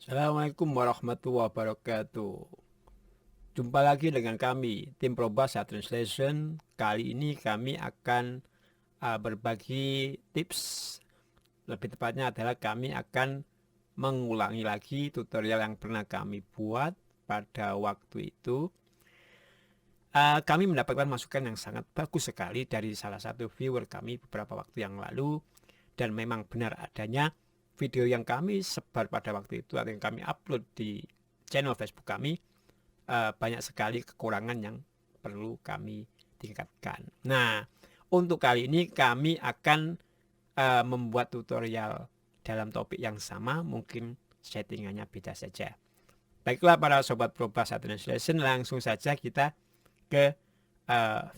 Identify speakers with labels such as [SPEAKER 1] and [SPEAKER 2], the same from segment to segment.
[SPEAKER 1] Assalamualaikum warahmatullahi wabarakatuh. Jumpa lagi dengan kami, tim Probasa Translation. Kali ini kami akan berbagi tips. Lebih tepatnya adalah kami akan mengulangi lagi tutorial yang pernah kami buat pada waktu itu. Kami mendapatkan masukan yang sangat bagus sekali dari salah satu viewer kami beberapa waktu yang lalu. Dan memang benar adanya video yang kami sebar pada waktu itu atau yang kami upload di channel Facebook kami, banyak sekali kekurangan yang perlu kami tingkatkan. Nah, untuk kali ini kami akan membuat tutorial dalam topik yang sama, mungkin settingannya beda saja. Baiklah para sobat Probasa Translation, langsung saja kita ke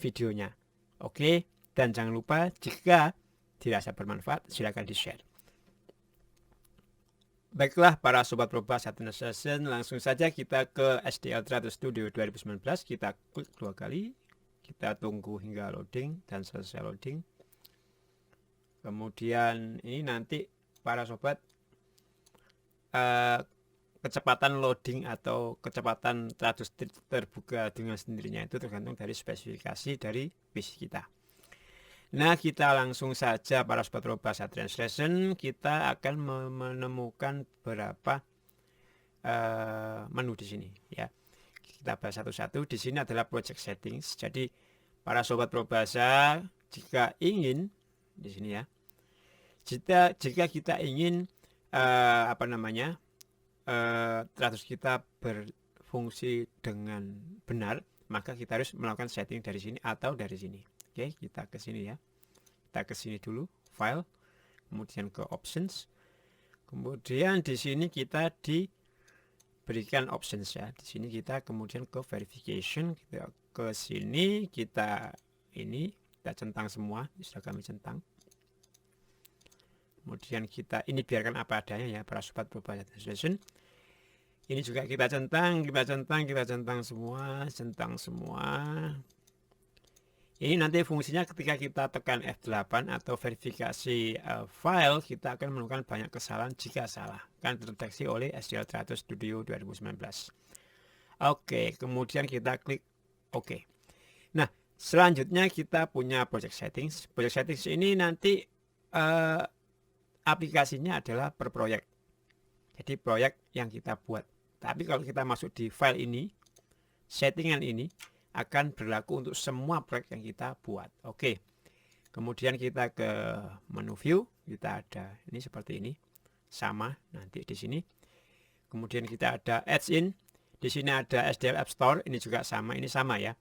[SPEAKER 1] videonya. Oke, dan jangan lupa jika dirasa bermanfaat silakan di-share. Baiklah para sobat Probasa Translation, langsung saja kita ke SDL Trader Studio 2019. Kita klik 2 kali, kita tunggu hingga loading dan selesai loading. Kemudian ini nanti para sobat kecepatan loading atau kecepatan Trados terbuka dengan sendirinya itu tergantung dari spesifikasi dari PC kita. Nah, kita langsung saja para sobat Probasa Translation, kita akan menemukan beberapa menu di sini ya. Kita bahas satu-satu. Di sini adalah project settings. Jadi para sobat Probasa jika ingin di sini ya. Jika kita ingin Trados kita berfungsi dengan benar, maka kita harus melakukan setting dari sini atau dari sini. Oke, kita ke sini ya. Kita ke sini dulu, file, kemudian ke options. Kemudian di sini kita diberikan options ya. Di sini kita kemudian ke verification, kita ke sini, kita centang semua, sudah kami centang. Kemudian kita ini biarkan apa adanya ya para sobat Probasa Translation. Ini juga kita centang semua. Ini nanti fungsinya ketika kita tekan F8 atau verifikasi file, kita akan menemukan banyak kesalahan jika salah. Kan terdeteksi oleh SDL Trados Studio 2019. Oke, kemudian kita klik OK. Nah, selanjutnya kita punya project settings. Project settings ini nanti aplikasinya adalah per proyek. Jadi proyek yang kita buat. Tapi kalau kita masuk di file ini, settingan ini akan berlaku untuk semua proyek yang kita buat. Oke. Kemudian kita ke menu view, kita ada ini seperti ini. Sama nanti di sini. Kemudian kita ada adds in. Di sini ada SDL App Store, ini juga sama, ini sama ya.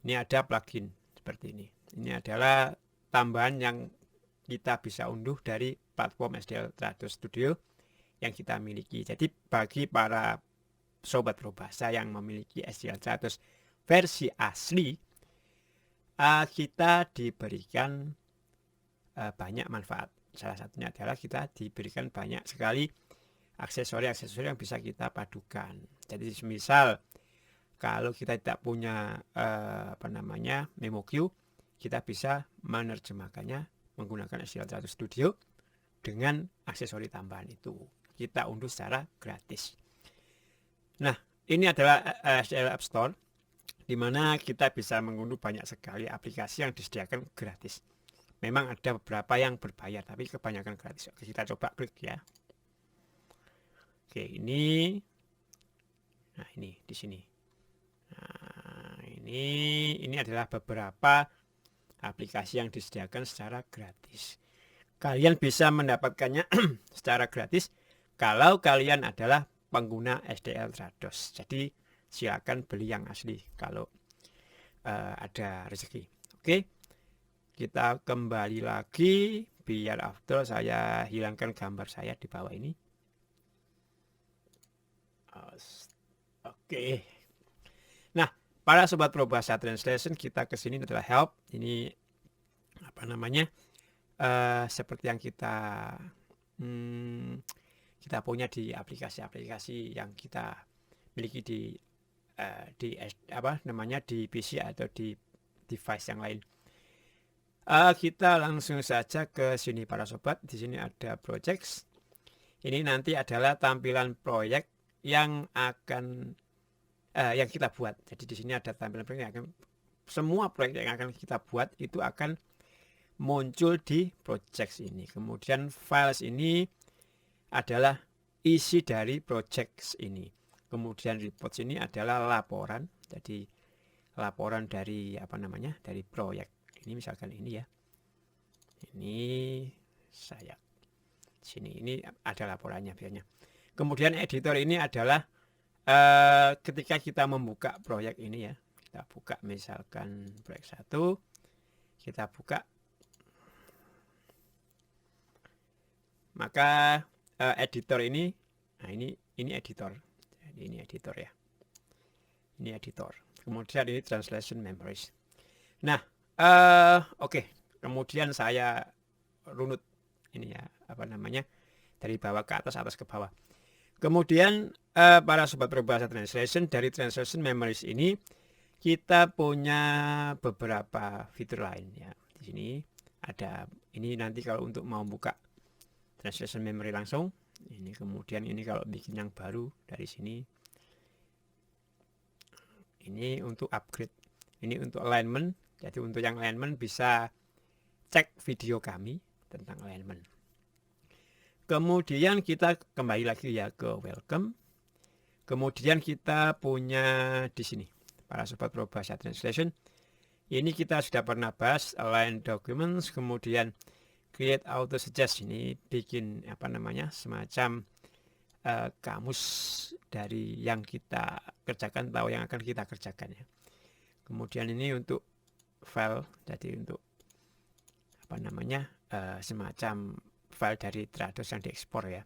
[SPEAKER 1] Ini ada plugin seperti ini. Ini adalah tambahan yang kita bisa unduh dari platform SDL Trados Studio yang kita miliki. Jadi bagi para sobat Probasa yang memiliki SDL Trados versi asli, kita diberikan banyak manfaat. Salah satunya adalah kita diberikan banyak sekali aksesori-aksesori yang bisa kita padukan. Jadi misal kalau kita tidak punya memo queue, kita bisa menerjemahkannya menggunakan SDL Trados Studio dengan aksesori tambahan itu. Kita unduh secara gratis. Nah, ini adalah SDL App Store, di mana kita bisa mengunduh banyak sekali aplikasi yang disediakan gratis. Memang ada beberapa yang berbayar, tapi kebanyakan gratis. Oke, kita coba klik ya. Oke, ini. Nah, ini di sini. Nah, ini adalah beberapa aplikasi yang disediakan secara gratis. Kalian bisa mendapatkannya secara gratis kalau kalian adalah pengguna SDL Trados. Jadi silakan beli yang asli kalau ada rezeki. Oke, kita kembali lagi. Biar after saya hilangkan gambar saya di bawah ini. Oke. Nah, para sobat Probasa Translation, kita ke sini adalah help. Ini seperti yang kita punya di aplikasi-aplikasi yang kita miliki di PC atau di device yang lain. Kita langsung saja ke sini para sobat. Di sini ada projects. Ini nanti adalah tampilan proyek yang akan yang kita buat. Jadi di sini ada tampilan proyek yang akan semua proyek yang akan kita buat itu akan muncul di project ini. Kemudian files ini adalah isi dari project ini. Kemudian reports ini adalah laporan. Jadi laporan dari dari proyek. Ini misalkan ini ya. Ini saya sini ini ada laporannya biasanya. Kemudian editor ini adalah ketika kita membuka proyek ini ya. Kita buka misalkan proyek 1, kita buka, maka editor ini, nah ini editor. Jadi ini editor ya. Ini editor. Kemudian ini translation memories. Nah, oke. Kemudian saya runut ini ya, dari bawah ke atas, atas ke bawah. Kemudian para sobat berbahasa translation, dari translation memories ini kita punya beberapa fitur lain ya. Di sini ada ini nanti kalau untuk mau buka translation memory langsung. Ini kemudian ini kalau bikin yang baru dari sini. Ini untuk upgrade. Ini untuk alignment. Jadi untuk yang alignment bisa cek video kami tentang alignment. Kemudian kita kembali lagi ya ke welcome. Kemudian kita punya di sini para sobat berbahasa translation. Ini kita sudah pernah bahas align documents, kemudian create auto suggest, ini bikin semacam kamus dari yang kita kerjakan atau yang akan kita kerjakan ya. Kemudian ini untuk file, jadi untuk semacam file dari Trados yang diekspor ya.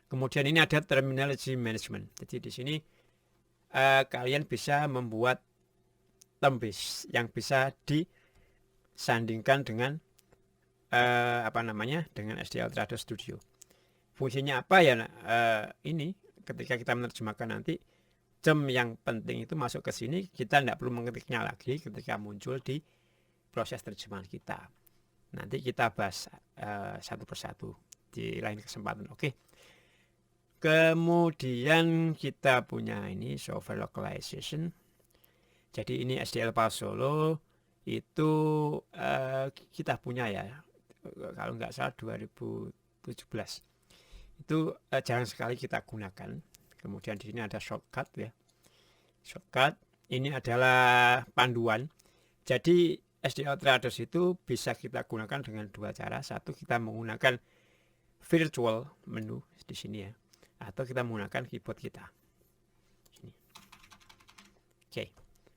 [SPEAKER 1] Kemudian ini ada terminology management. Jadi di sini kalian bisa membuat term base yang bisa disandingkan dengan dengan SDL Trados Studio. Fungsinya apa ya? Ini ketika kita menerjemahkan nanti term yang penting itu masuk ke sini, kita tidak perlu mengetiknya lagi ketika muncul di proses terjemahan kita. Nanti kita bahas satu persatu di lain kesempatan. Oke. Kemudian kita punya ini software localization. Jadi ini SDL PAL Solo itu kita punya ya, kalau nggak salah 2017. Itu jarang sekali kita gunakan. Kemudian di sini ada shortcut ya. Shortcut ini adalah panduan. Jadi SDL Trados itu bisa kita gunakan dengan dua cara. Satu, kita menggunakan virtual menu di sini ya, atau kita menggunakan keyboard kita. Oke.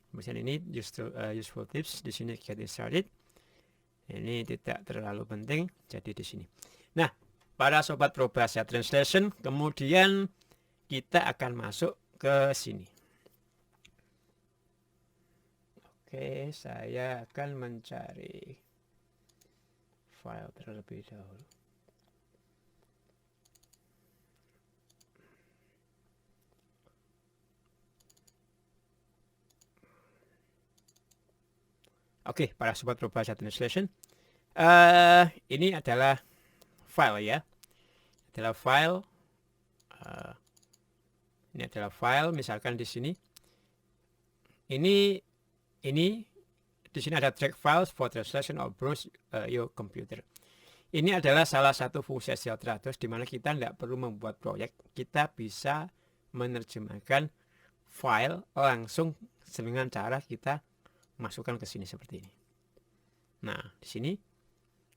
[SPEAKER 1] Kemudian ini useful tips di sini get started. Ini tidak terlalu penting, jadi di sini. Nah, para sobat berbahasa translation, kemudian kita akan masuk ke sini. Oke, saya akan mencari file terlebih dahulu. Oke, para sobat berbahasa translation, ini adalah file ya. Adalah file. Ini adalah file, misalkan di sini. Ini di sini ada track files for translation or browse your computer. Ini adalah salah satu fungsi SDL Trados di mana kita tidak perlu membuat proyek, kita bisa menerjemahkan file langsung dengan cara kita masukkan ke sini seperti ini. Nah, di sini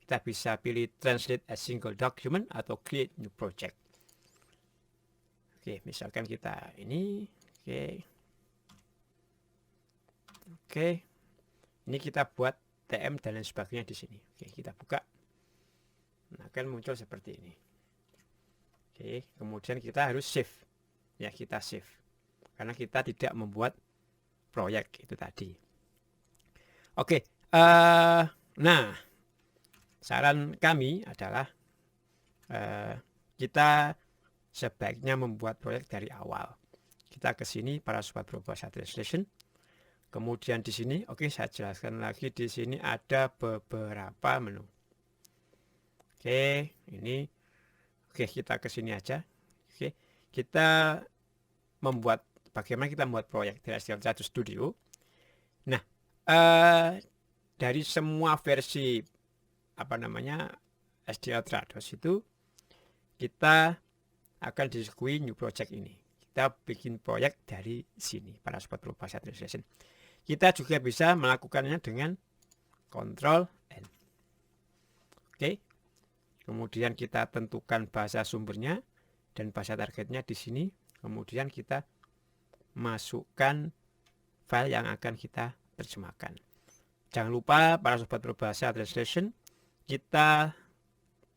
[SPEAKER 1] kita bisa pilih translate a single document atau create new project. Oke, misalkan kita ini, oke. Ini kita buat TM dan lain sebagainya di sini. Oke, kita buka. Nah, akan muncul seperti ini. Oke, kemudian kita harus save. Ya, kita save. Karena kita tidak membuat proyek itu tadi. Oke, nah, saran kami adalah kita sebaiknya membuat proyek dari awal. Kita ke sini para sobat berbahasa translation. Kemudian di sini, oke, saya jelaskan lagi, di sini ada beberapa menu. Oke, ini Oke, kita ke sini aja. Oke, kita bagaimana kita membuat proyek di STL1 Studio. Nah, dari semua versi STL Trados itu kita akan disuguhi new project ini. Kita bikin proyek dari sini pada sobat Probahasa Translation. Kita juga bisa melakukannya dengan Ctrl N. Oke. Kemudian kita tentukan bahasa sumbernya dan bahasa targetnya di sini. Kemudian kita masukkan file yang akan kita terjemahkan. Jangan lupa para sobat Probahasa Translation, kita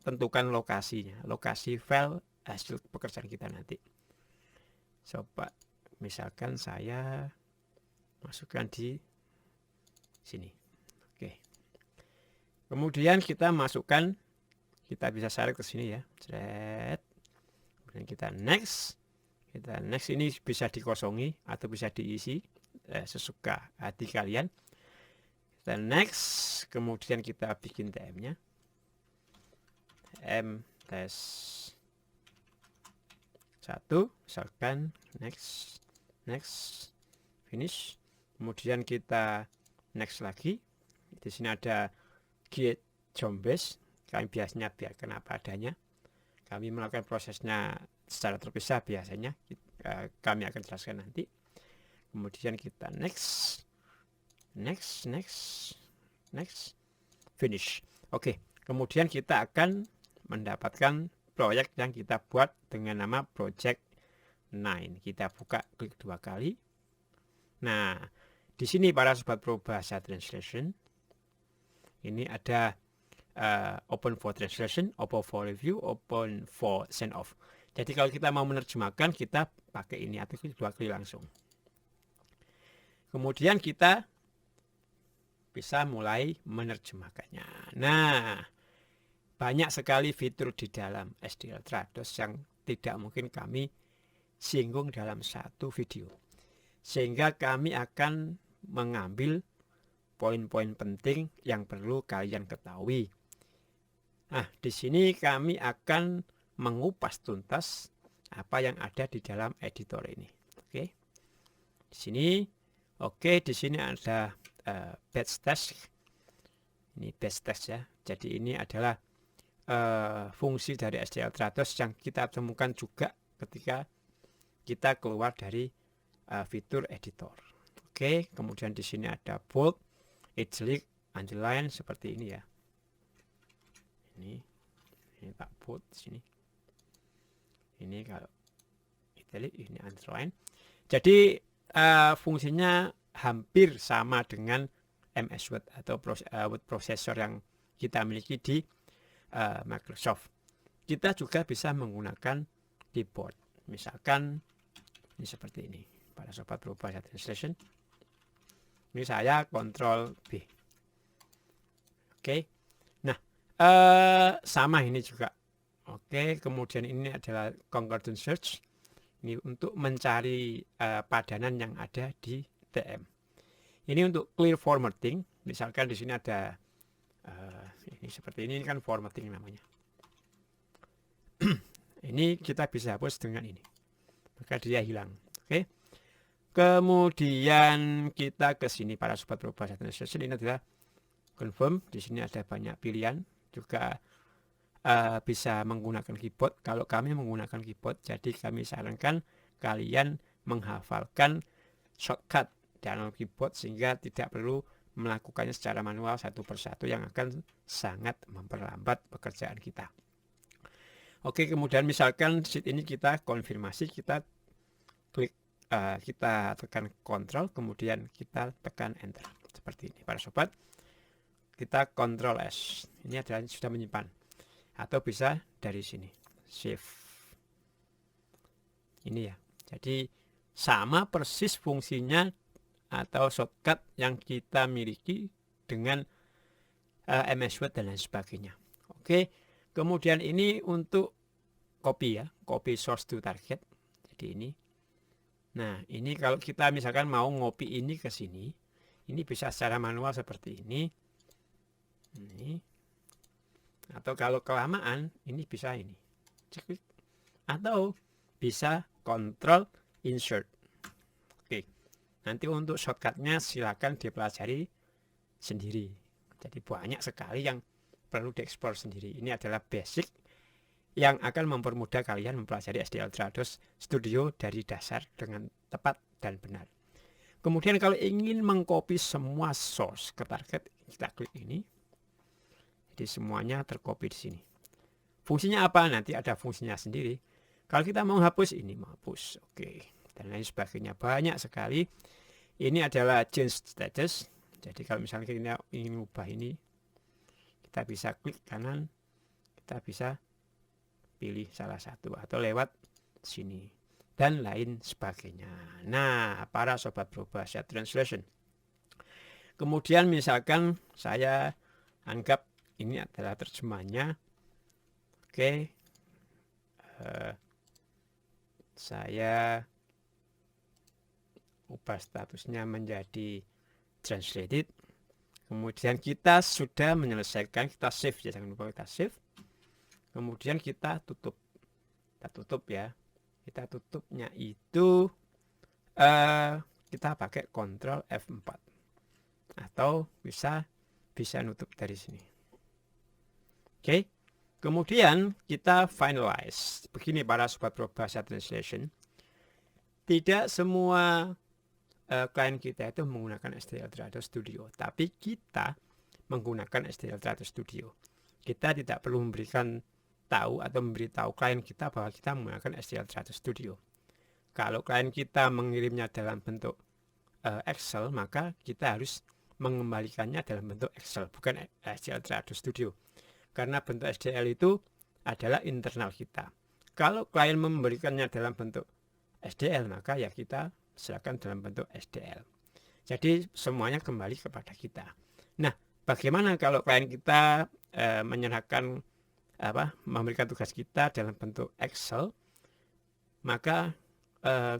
[SPEAKER 1] tentukan lokasinya, lokasi file hasil pekerjaan kita nanti. Coba misalkan saya masukkan di sini. Oke. Kemudian kita masukkan, kita bisa select ke sini ya. Kemudian kita next. Kita next, ini bisa dikosongi atau bisa diisi sesuka hati kalian. Kita next, kemudian kita bikin TM-nya. TM test 1, misalkan next, finish. Kemudian kita next lagi. Di sini ada get jombase. Kami biasanya biarkan apa adanya. Kami melakukan prosesnya secara terpisah biasanya. Kami akan jelaskan nanti. Kemudian kita next, finish. Oke, kemudian kita akan mendapatkan proyek yang kita buat dengan nama Project 9. Kita buka, klik 2 kali. Nah, di sini para sobat Probahasa Translation, ini ada open for translation, open for review, open for send off. Jadi kalau kita mau menerjemahkan, kita pakai ini atau klik 2 kali langsung. Kemudian kita bisa mulai menerjemahkannya. Nah, banyak sekali fitur di dalam STL Trados yang tidak mungkin kami singgung dalam satu video. Sehingga kami akan mengambil poin-poin penting yang perlu kalian ketahui. Nah, di sini kami akan mengupas tuntas apa yang ada di dalam editor ini. Oke. Di sini, di sini ada batch test. Ini batch test ya. Jadi ini adalah fungsi dari STL Trados yang kita temukan juga ketika kita keluar dari fitur editor. Oke, kemudian di sini ada bold, italic, underline seperti ini ya. Ini tak bold di sini. Ini kalau italic, ini underline. Jadi fungsinya hampir sama dengan MS Word atau word processor yang kita miliki di Microsoft. Kita juga bisa menggunakan keyboard. Misalkan ini seperti ini. Pada sobat Probahasa Translation. Ini saya Ctrl B. Oke. Nah, sama ini juga. Oke, kemudian ini adalah concordance search. Ini untuk mencari padanan yang ada di TM. Ini untuk clear formatting. Misalkan di sini ada ini seperti ini kan formatting namanya. Ini kita bisa hapus dengan ini. Maka dia hilang. Oke. Kemudian kita ke sini para sobat Probahasa Translation, ini adalah confirm. Di sini ada banyak pilihan. Juga bisa menggunakan keyboard. Kalau kami menggunakan keyboard, jadi kami sarankan kalian menghafalkan shortcut dalam keyboard sehingga tidak perlu melakukannya secara manual satu persatu yang akan sangat memperlambat pekerjaan kita. Oke, kemudian misalkan sheet ini kita konfirmasi, kita klik, kita tekan Ctrl, kemudian kita tekan Enter. Seperti ini, para sobat. Kita Ctrl S. Ini adalah sudah menyimpan. Atau bisa dari sini, Save. Ini ya. Jadi sama persis fungsinya atau shortcut yang kita miliki dengan MS Word dan lain sebagainya. Oke, kemudian ini untuk copy ya, copy source to target. Jadi ini. Nah, ini kalau kita misalkan mau ngopi ini ke sini, ini bisa secara manual seperti ini. Ini. Atau kalau kelamaan, ini bisa ini. Klik. Atau bisa Ctrl Insert. Oke. Nanti untuk shortcutnya silakan dipelajari sendiri. Jadi banyak sekali yang perlu dieksplor sendiri. Ini adalah basic yang akan mempermudah kalian mempelajari SDL Trados Studio dari dasar dengan tepat dan benar. Kemudian kalau ingin mengcopy semua source ke target, kita klik ini. Jadi semuanya tercopy di sini. Fungsinya apa? Nanti ada fungsinya sendiri. Kalau kita mau hapus, ini menghapus. Oke. Dan lain sebagainya. Banyak sekali. Ini adalah change status. Jadi kalau misalnya kita ingin ubah ini, kita bisa klik kanan. Kita bisa pilih salah satu. Atau lewat sini. Dan lain sebagainya. Nah, para sobat berbahasa translation. Kemudian misalkan saya anggap ini adalah terjemahnya. Oke. Saya ubah statusnya menjadi translated. Kemudian kita sudah menyelesaikan, kita save ya, jangan lupa kita save. Kemudian kita tutup. Kita tutup ya. Kita tutupnya itu kita pakai Ctrl F4 atau bisa nutup dari sini. Oke. Kemudian kita finalize. Begini para sobat berbahasa translation. Tidak semua klien kita itu menggunakan SDL Trados Studio, tapi kita menggunakan SDL Trados Studio. Kita tidak perlu memberikan tahu atau memberitahu klien kita bahwa kita menggunakan SDL Trados Studio. Kalau klien kita mengirimnya dalam bentuk Excel, maka kita harus mengembalikannya dalam bentuk Excel, bukan SDL Trados Studio. Karena bentuk SDL itu adalah internal kita. Kalau klien memberikannya dalam bentuk SDL, maka ya kita silakan dalam bentuk SDL. Jadi semuanya kembali kepada kita. Nah, bagaimana kalau klien kita menyerahkan memberikan tugas kita dalam bentuk Excel, maka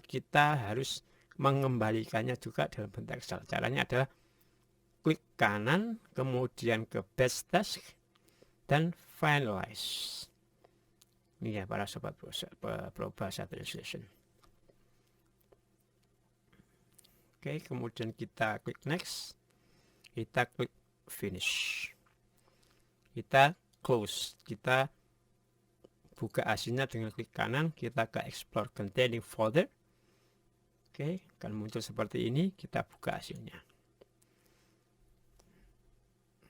[SPEAKER 1] kita harus mengembalikannya juga dalam bentuk Excel. Caranya adalah klik kanan, kemudian ke Batch Task, dan Finalize. Ini ya para sobat berbahasa translation. Oke, kemudian kita klik Next, kita klik Finish, kita close, kita buka hasilnya dengan klik kanan, kita ke Explore Containing Folder. Oke, akan muncul seperti ini, kita buka hasilnya.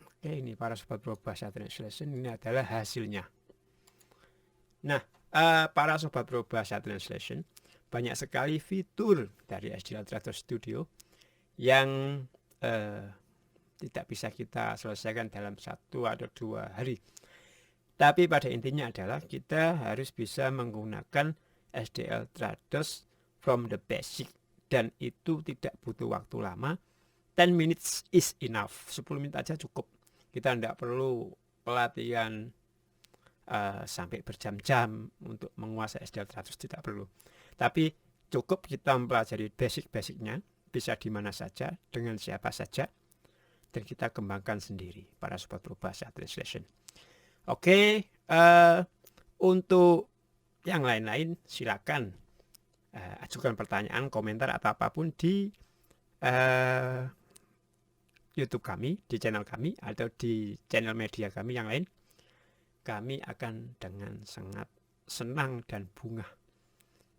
[SPEAKER 1] Oke, ini para sobat berbahasa translation, ini adalah hasilnya. Nah, para sobat berbahasa translation, banyak sekali fitur dari SDL Trados Studio yang tidak bisa kita selesaikan dalam 1 atau 2 hari. Tapi pada intinya adalah kita harus bisa menggunakan SDL Trados from the basic, dan itu tidak butuh waktu lama. 10 minutes is enough. 10 menit aja cukup. Kita tidak perlu pelatihan sampai berjam-jam untuk menguasai SDL Trados, tidak perlu. Tapi cukup kita mempelajari basic-basicnya, bisa di mana saja, dengan siapa saja, dan kita kembangkan sendiri para sobat berbahasa translation. Oke, untuk yang lain-lain silakan ajukan pertanyaan, komentar atau apapun di YouTube kami, di channel kami, atau di channel media kami yang lain. Kami akan dengan sangat senang dan bungah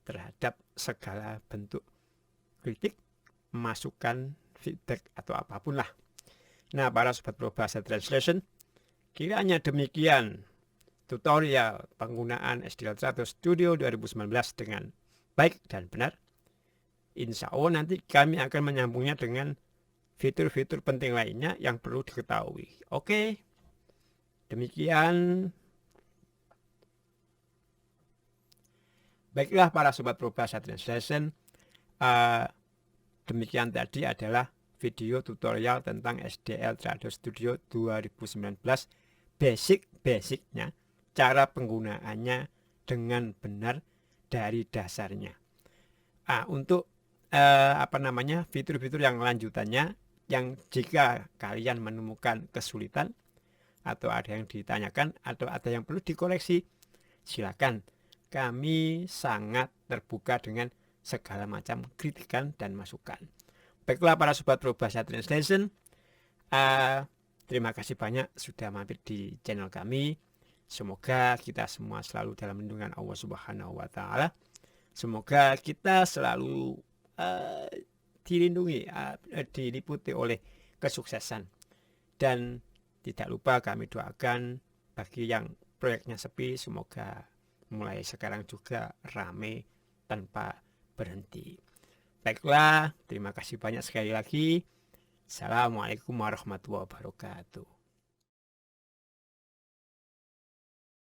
[SPEAKER 1] terhadap segala bentuk kritik, masukan, feedback, atau apapun lah. Nah, para sobat berbahasa translation, kiranya demikian tutorial penggunaan SDL Trados Studio 2019 dengan baik dan benar. Insya Allah nanti kami akan menyambungnya dengan fitur-fitur penting lainnya yang perlu diketahui. Oke, demikian. Baiklah para sobat berbahasa translation, demikian tadi adalah video tutorial tentang SDL Trados Studio 2019, basic-basicnya, cara penggunaannya dengan benar dari dasarnya. Untuk fitur-fitur yang lanjutannya, yang jika kalian menemukan kesulitan atau ada yang ditanyakan atau ada yang perlu dikoreksi, silakan kami sangat terbuka dengan segala macam kritikan dan masukan. Baiklah para sobat Perubahasa Translation, terima kasih banyak sudah mampir di channel kami. Semoga kita semua selalu dalam lindungan Allah Subhanahu wa Ta'ala. Semoga kita selalu dilindungi, diliputi oleh kesuksesan. Dan tidak lupa kami doakan bagi yang proyeknya sepi, semoga mulai sekarang juga rame tanpa berhenti. Baiklah, terima kasih banyak sekali lagi. Assalamualaikum warahmatullahi wabarakatuh.